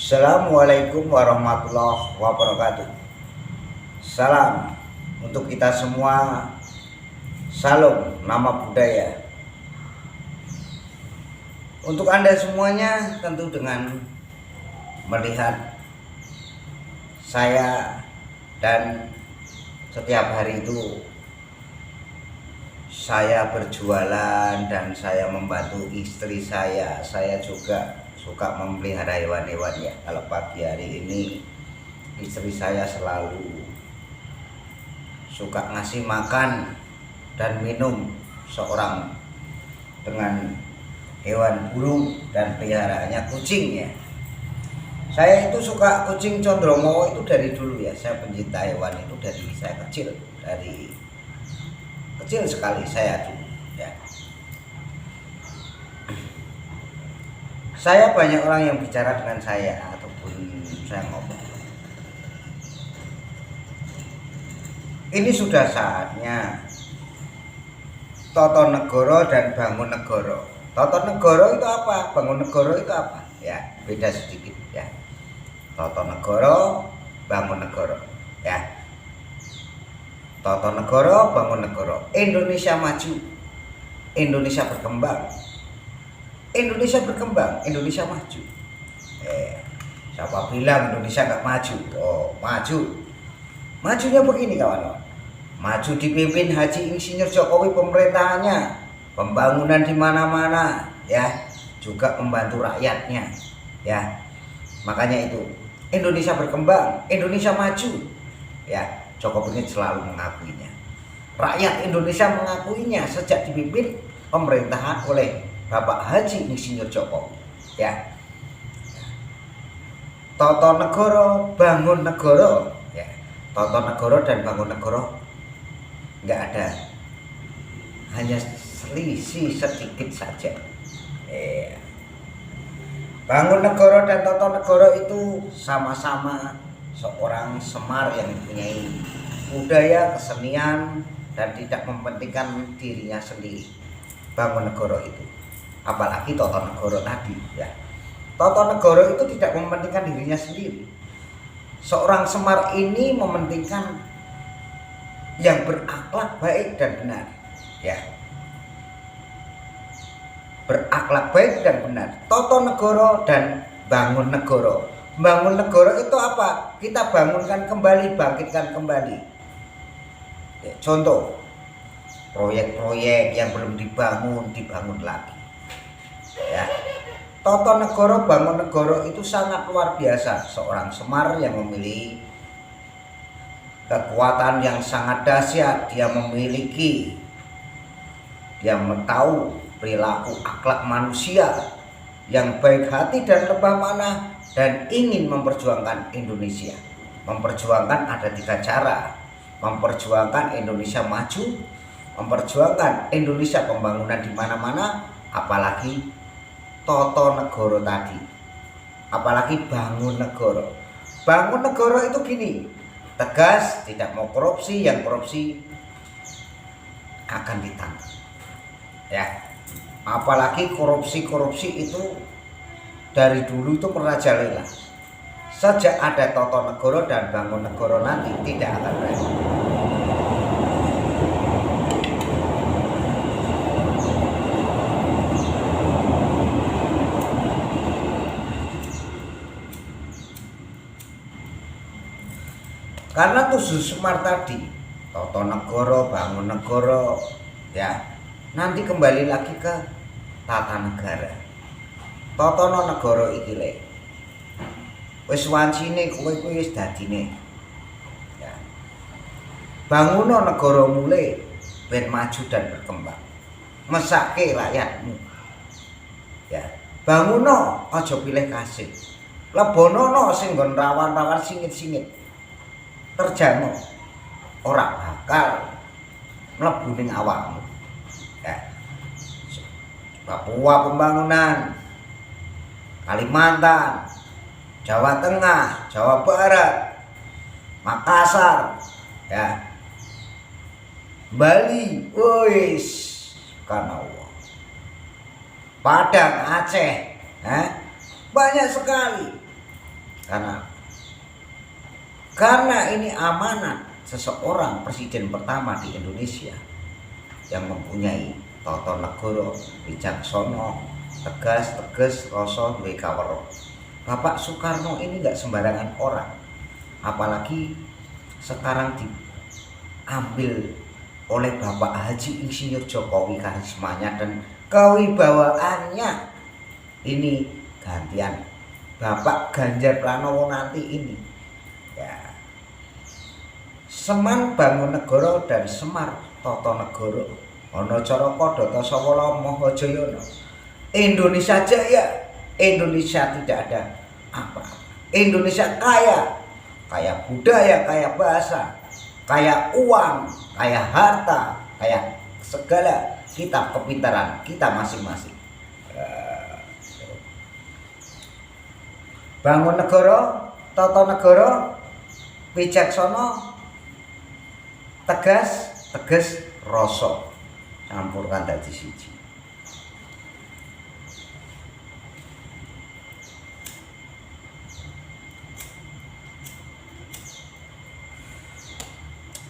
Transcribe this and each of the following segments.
Assalamualaikum warahmatullahi wabarakatuh. Salam untuk kita semua. Salam nama budaya. Untuk Anda semuanya tentu dengan melihat saya dan setiap hari itu saya berjualan dan saya membantu istri saya. Saya juga suka memelihara hewan-hewan ya. Kalau pagi hari ini istri saya selalu suka ngasih makan dan minum seorang dengan hewan burung dan peliharaannya kucing ya. Saya itu suka kucing Condromo itu dari dulu ya. Saya pencinta hewan itu dari saya kecil, dari kecil sekali saya dulu ya. Saya banyak orang yang bicara dengan saya ataupun saya ngomong. Ini sudah saatnya Toto Negoro dan Bangun Negoro. Toto Negoro itu apa? Bangun Negoro itu apa? Ya, beda sedikit ya. Toto Negoro, Bangun Negoro ya. Toto Negoro, Bangun Negoro. Indonesia maju, Indonesia berkembang. Indonesia berkembang, Indonesia maju. Siapa bilang Indonesia nggak maju? Oh, maju. Majunya begini kawan-kawan. Maju dipimpin Haji Insinyur Jokowi pemerintahannya, pembangunan di mana-mana, ya, juga membantu rakyatnya, ya. Makanya itu Indonesia berkembang, Indonesia maju, ya. Jokowi ini selalu mengakuinya. Rakyat Indonesia mengakuinya sejak dipimpin pemerintahan oleh Bapak Haji Insinyur Jokowi ya. Toto Negoro, Bangun Negoro ya. Toto Negoro dan Bangun Negoro nggak ada, hanya selisih sedikit saja ya. Bangun Negoro dan Toto Negoro itu sama-sama seorang Semar yang mempunyai budaya, kesenian dan tidak mementingkan dirinya sendiri. Bangun Negoro itu, apalagi Toto Negoro tadi ya. Toto Negoro itu tidak mementingkan dirinya sendiri. Seorang Semar ini mementingkan yang berakhlak baik dan benar ya. Berakhlak baik dan benar. Toto Negoro dan Bangun Negoro. Bangun Negoro itu apa? Kita bangunkan kembali, bangkitkan kembali ya, contoh proyek-proyek yang belum dibangun lagi ya. Toto Negoro, Bangun Negoro itu sangat luar biasa. Seorang Semar yang memiliki kekuatan yang sangat dahsyat. Dia tahu perilaku akhlak manusia yang baik hati dan lemah manah, dan ingin memperjuangkan Indonesia. Memperjuangkan ada 3 cara. Memperjuangkan Indonesia maju, memperjuangkan Indonesia pembangunan di mana-mana, apalagi Toto Negoro tadi, apalagi Bangun Negoro. Bangun Negoro itu gini, tegas, tidak mau korupsi, yang korupsi akan ditangkap ya. Apalagi korupsi itu dari dulu itu merajalela. Sejak ada Toto Negoro dan Bangun Negoro nanti tidak akan berani. Karena tujuh Semar tadi, Toto Negoro, Bangun Negoro ya, nanti kembali lagi ke tata negara. Toto Negoro iki le wis wancine kowe kuwi wis dadine ya. Banguno negara mulai ben maju dan berkembang, mesake rakyatmu ya. Banguno aja pilih kasih, lebonono sing nggon rawan-rawan singit-singit, terjano ora bakal mlebu ning awakmu ya. Papua pembangunan, Kalimantan, Jawa Tengah, Jawa Barat, Makassar ya, Bali, wis karena Allah, Padang, Aceh banyak sekali Karena ini amanat seseorang presiden pertama di Indonesia yang mempunyai tata negara bijaksana, tegas, rasa duwe kawero. Bapak Soekarno ini nggak sembarangan orang, apalagi sekarang diambil oleh Bapak Haji Insinyur Jokowi karismanya dan kewibawaannya. Ini gantian Bapak Ganjar Pranowo nanti ini ya. Seman bangun negara dan Semar tata negara, ana Caraka Datasawala Mahajayana. Indonesia jaya, Indonesia tidak ada apa. Indonesia kaya budaya, kaya bahasa, kaya uang, kaya harta, kaya segala kita kepintaran kita masing-masing. Bangun negara, tata negara, bijaksana, tegas rasa, campurkan dadi siji.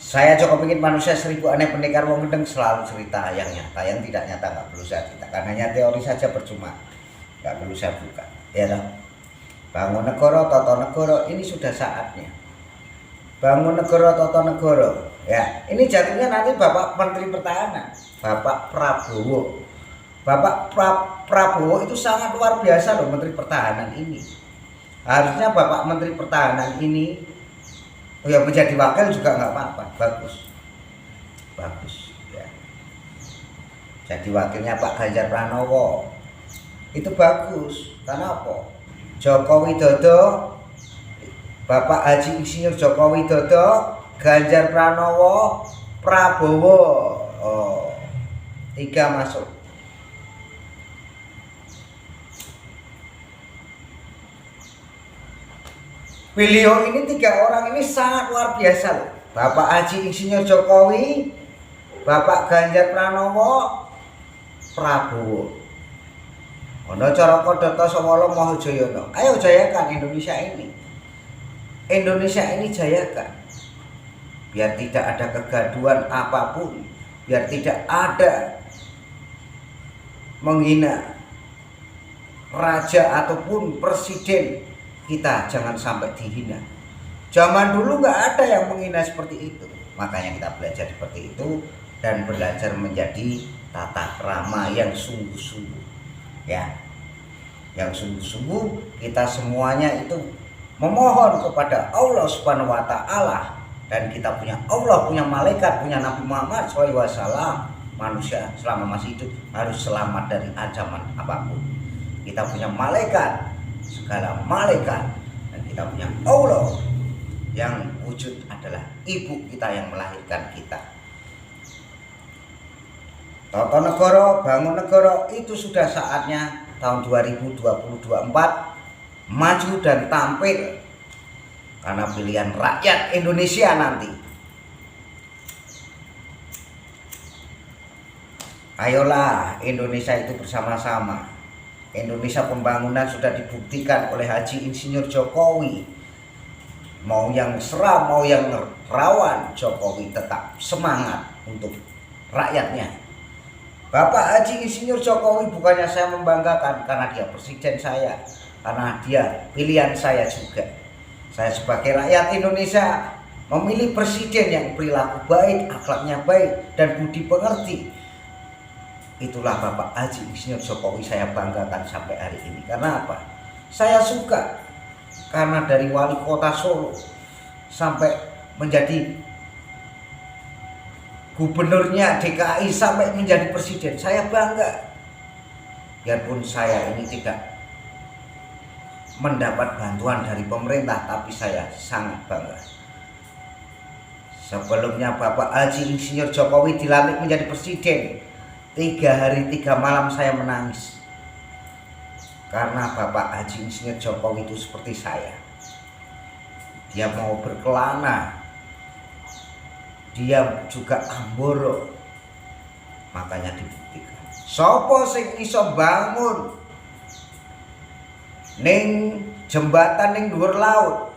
Saya cukup ingin manusia 1000 aneh pendekar wong gendeng selalu cerita yang nyata, yang tidak nyata nggak perlu saya ceritakan, hanya teori saja percuma, nggak perlu saya buka. Ya toh? Bangun negara, tata negara, ini sudah saatnya. Bangun negara, tata negara. Ya, ini jatuhnya nanti Bapak Menteri Pertahanan, Bapak Prabowo. Bapak Prabowo itu sangat luar biasa loh, Menteri Pertahanan ini. Harusnya Bapak Menteri Pertahanan ini ya menjadi wakil juga nggak apa-apa, bagus ya. Jadi wakilnya Pak Ganjar Pranowo itu bagus. Karena apa? Joko Widodo, Bapak Haji Insinyur Joko Widodo, Ganjar Pranowo, Prabowo, 3 masuk. Beliau ini 3 orang ini sangat luar biasa loh. Bapak Haji Insinyur Jokowi, Bapak Ganjar Pranowo, Prabowo. Ana Caraka Datasawala Mahajayana. Ayo jayakan Indonesia ini. Indonesia ini jayakan. Biar tidak ada kegaduhan apapun, biar tidak ada menghina raja ataupun presiden. Kita jangan sampai dihina. Zaman dulu nggak ada yang menghina seperti itu. Makanya kita belajar seperti itu dan belajar menjadi tata krama yang sungguh-sungguh. Ya, yang sungguh-sungguh kita semuanya itu memohon kepada Allah Subhanahu wa Ta'ala, dan kita punya Allah, punya malaikat, punya Nabi Muhammad SAW. Manusia selama masih hidup harus selamat dari ancaman apapun. Kita punya malaikat, segala malaikat, dan kita punya Allah yang wujud adalah ibu kita yang melahirkan kita. Tata negara, bangun negara itu sudah saatnya tahun 2024 maju dan tampil, karena pilihan rakyat Indonesia nanti. Ayolah Indonesia itu bersama-sama. Indonesia pembangunan sudah dibuktikan oleh Haji Insinyur Jokowi. Mau yang seram, mau yang rawan, Jokowi tetap semangat untuk rakyatnya. Bapak Haji Insinyur Jokowi bukannya saya membanggakan karena dia presiden saya, karena dia pilihan saya juga. Saya sebagai rakyat Indonesia memilih presiden yang perilaku baik, akhlaknya baik, dan budi pengerti. Itulah Bapak Haji Insinyur Jokowi saya banggakan sampai hari ini. Karena apa? Saya suka karena dari wali kota Solo sampai menjadi gubernurnya DKI sampai menjadi presiden, saya bangga. Biarpun saya ini tidak mendapat bantuan dari pemerintah, tapi saya sangat bangga. Sebelumnya Bapak Haji Insinyur Jokowi dilantik menjadi presiden, 3 hari 3 malam saya menangis. Karena Bapak Haji Insinyur Jokowi itu seperti saya. Dia mau berkelana, dia juga amboro, makanya dibuktikan. Sopo sing iso bangun ning jembatan ning dhuwur laut,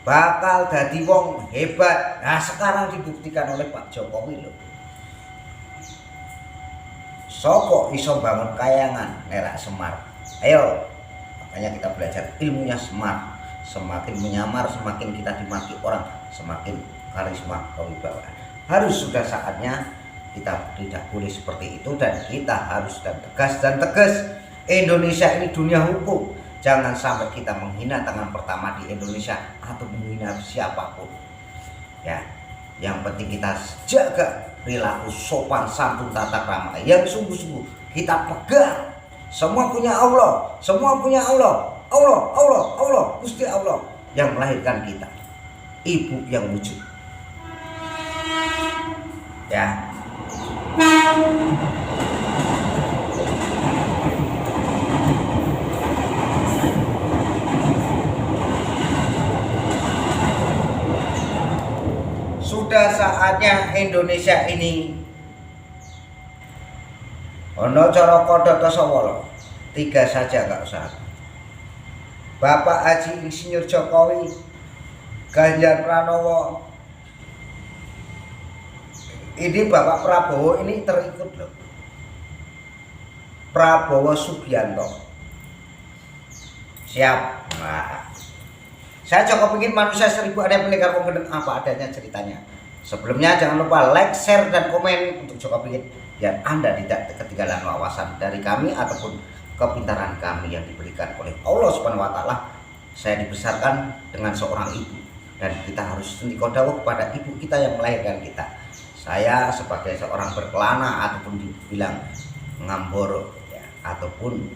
bakal dadi wong hebat. Nah, sekarang dibuktikan oleh Pak Jokowi loh. Sopo iso bangun kayangan nerak Semar? Ayo, makanya kita belajar ilmunya Semar. Semakin menyamar, semakin kita dimaki orang, semakin karisma kewibawaan. Harus sudah saatnya kita tidak boleh seperti itu, dan kita harus tegas dan tegas. Indonesia ini dunia hukum. Jangan sampai kita menghina tangan pertama di Indonesia atau menghina siapapun. Ya, yang penting kita jaga perilaku sopan santun tata krama yang sungguh-sungguh kita pegang. Semua punya Allah, semua punya Allah. Allah, Gusti Allah yang melahirkan kita, ibu yang wujud. Ya. Sudah saatnya Indonesia ini ono cara kodho tasawala. 3 saja enggak usah. Bapak Haji Insinyur Jokowi, Ganjar Pranowo, ini Bapak Prabowo ini terikut loh. Prabowo Subianto, siap. Nah, saya cukup ingin manusia 1000 ada pendekar penggendeng apa adanya ceritanya. Sebelumnya jangan lupa like, share, dan komen untuk Joko Pingin biar Anda tidak ketinggalan wawasan dari kami ataupun kepintaran kami yang diberikan oleh Allah Subhanahu wa Ta'ala. Saya dibesarkan dengan seorang ibu, dan kita harus sendiko dawuh kepada ibu kita yang melahirkan kita. Saya sebagai seorang berkelana ataupun dibilang ngamboro ya, ataupun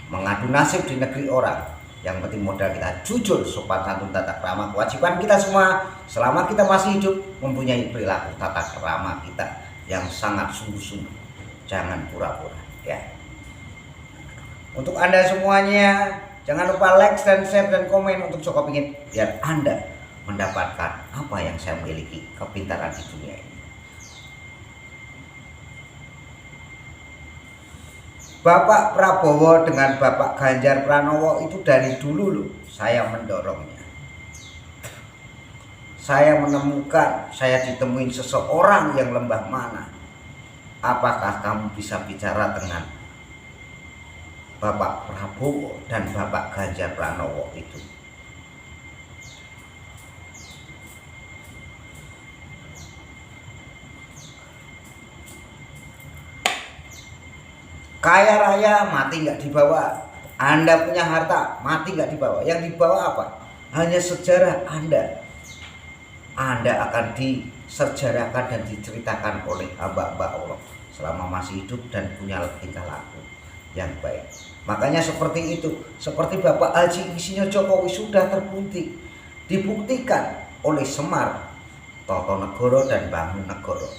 mengadu nasib di negeri orang, yang penting modal kita jujur, sopan santun, tata krama. Kewajiban kita semua selama kita masih hidup mempunyai perilaku tata krama kita yang sangat sungguh-sungguh. Jangan pura-pura ya. Untuk Anda semuanya, jangan lupa like dan share dan komen untuk Joko Pingin biar Anda mendapatkan apa yang saya miliki, kepintaran di dunia ini. Bapak Prabowo dengan Bapak Ganjar Pranowo itu dari dulu loh saya mendorongnya. Saya menemukan, saya ditemuin seseorang yang lembah mana. Apakah kamu bisa bicara dengan Bapak Prabowo dan Bapak Ganjar Pranowo itu? Kaya raya mati nggak dibawa, Anda punya harta mati nggak dibawa, yang dibawa apa? Hanya sejarah Anda. Anda akan disejarahkan dan diceritakan oleh hamba-hamba Allah selama masih hidup dan punya tingkah laku yang baik. Makanya seperti itu, seperti Bapak Haji Insinyur Jokowi sudah terbukti, dibuktikan oleh Semar, Toto Negoro dan Bangun Negoro.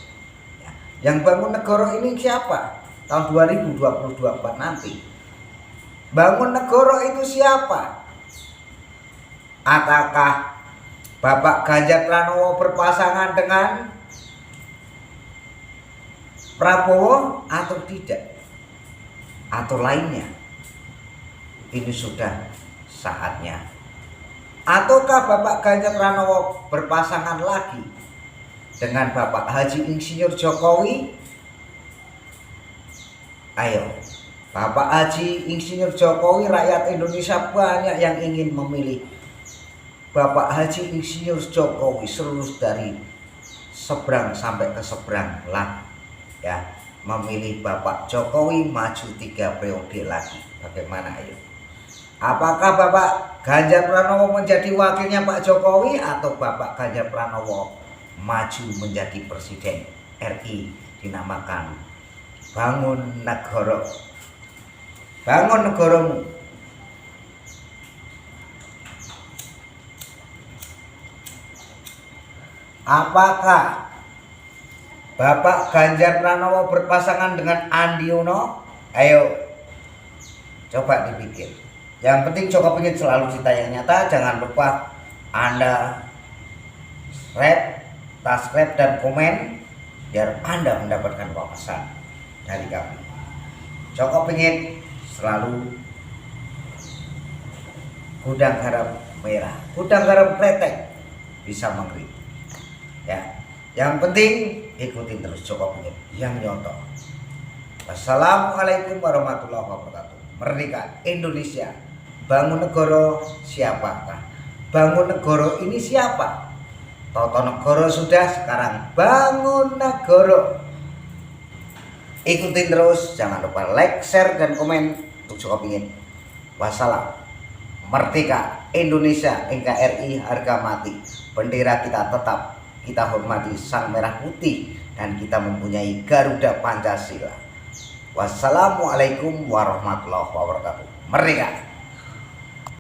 Ya, yang Bangun Negoro ini siapa? Tahun 2024 nanti. Bangun Negoro itu siapa? Apakah Bapak Ganjar Pranowo berpasangan dengan Prabowo atau tidak? Atau lainnya? Ini sudah saatnya. Ataukah Bapak Ganjar Pranowo berpasangan lagi dengan Bapak Haji Insinyur Jokowi? Ayo, Bapak Haji Insinyur Jokowi, rakyat Indonesia banyak yang ingin memilih Bapak Haji Insinyur Jokowi seluruh dari seberang sampai ke seberang lah ya, memilih Bapak Jokowi maju 3 periode lagi. Bagaimana ayo? Apakah Bapak Ganjar Pranowo menjadi wakilnya Pak Jokowi atau Bapak Ganjar Pranowo maju menjadi presiden RI dinamakan Bangun Negoro? Bangun negaramu. Apakah Bapak Ganjar Pranowo berpasangan dengan Andi Uno? Ayo, coba dipikir. Yang penting Joko Pingin selalu cerita yang nyata. Jangan lupa Anda subscribe dan komen biar Anda mendapatkan wawasan dari kami. Joko Pingin selalu gudang garam merah, gudang garam kretek bisa mengkritik. Ya, yang penting ikutin terus Jokowi yang nyontoh. Wassalamualaikum warahmatullahi wabarakatuh. Merdeka Indonesia. Bangun negara siapakah? Bangun negara ini siapa? Toto negara sudah, sekarang bangun negara. Ikutin terus, jangan lupa like, share, dan komen untuk Jokowi. Wassalam. Merdeka Indonesia, NKRI harga mati. Bendera kita tetap kita hormati sang merah putih, dan kita mempunyai Garuda Pancasila. Wassalamualaikum warahmatullahi wabarakatuh. Merdeka.